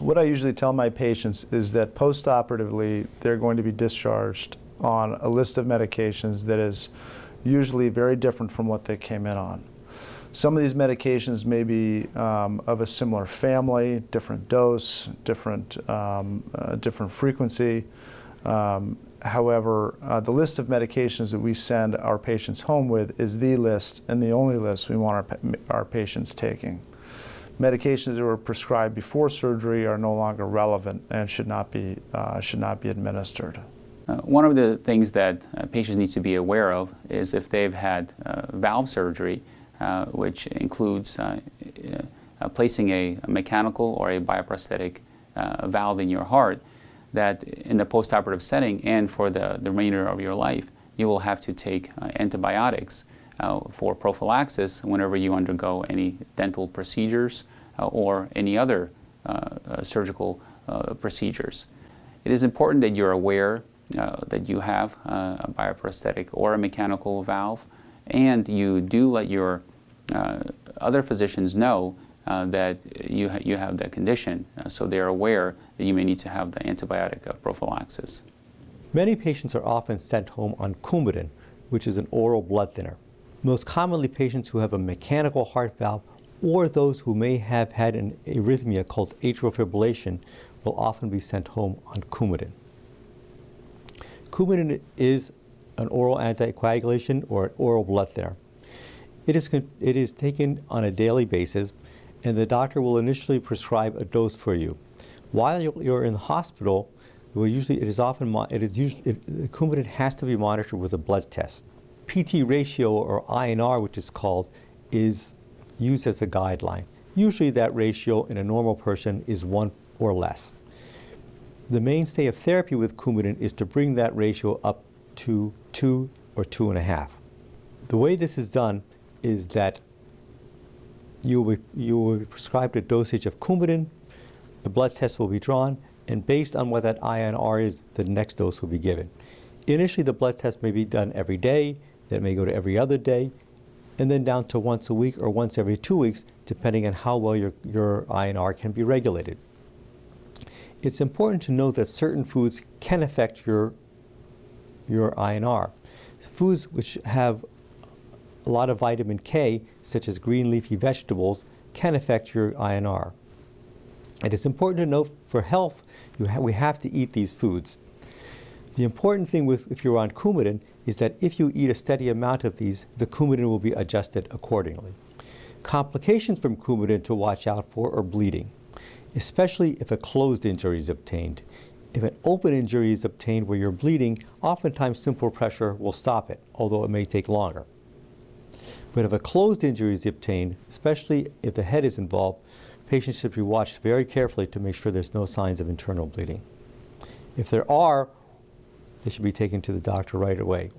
What I usually tell my patients is that post-operatively they're going to be discharged on a list of medications that is usually very different from what they came in on. Some of these medications may be of a similar family, different dose, different frequency. However, the list of medications that we send our patients home with is the list and the only list we want our patients taking. Medications that were prescribed before surgery are no longer relevant and should not be administered. One of the things that patients need to be aware of is if they've had valve surgery, which includes placing a mechanical or a bioprosthetic valve in your heart, that in the postoperative setting and for the remainder of your life, you will have to take antibiotics for prophylaxis whenever you undergo any dental procedures or any other surgical procedures. It is important that you're aware that you have a bioprosthetic or a mechanical valve, and you do let your other physicians know that you have that condition, so they're aware that you may need to have the antibiotic prophylaxis. Many patients are often sent home on Coumadin, which is an oral blood thinner. Most commonly, patients who have a mechanical heart valve or those who may have had an arrhythmia called atrial fibrillation will often be sent home on Coumadin. Coumadin is an oral anticoagulation or an oral blood thinner. It is taken on a daily basis, and the doctor will initially prescribe a dose for you. While you're in the hospital, Coumadin has to be monitored with a blood test. PT ratio, or INR, which is called, is used as a guideline. Usually that ratio in a normal person is 1 or less. The mainstay of therapy with Coumadin is to bring that ratio up to 2 or 2.5. The way this is done is that you will be prescribed a dosage of Coumadin, the blood test will be drawn, and based on what that INR is, the next dose will be given. Initially, the blood test may be done every day, then it may go to every other day, and then down to once a week or once every 2 weeks, depending on how well your INR can be regulated. It's important to note that certain foods can affect your INR. Foods which have a lot of vitamin K, such as green leafy vegetables, can affect your INR. It is important to note for health, we have to eat these foods. The important thing if you're on Coumadin is that if you eat a steady amount of these, the Coumadin will be adjusted accordingly. Complications from Coumadin to watch out for are bleeding, especially if a closed injury is obtained. If an open injury is obtained where you're bleeding, oftentimes simple pressure will stop it, although it may take longer. But if a closed injury is obtained, especially if the head is involved, patients should be watched very carefully to make sure there's no signs of internal bleeding. If there are, they should be taken to the doctor right away.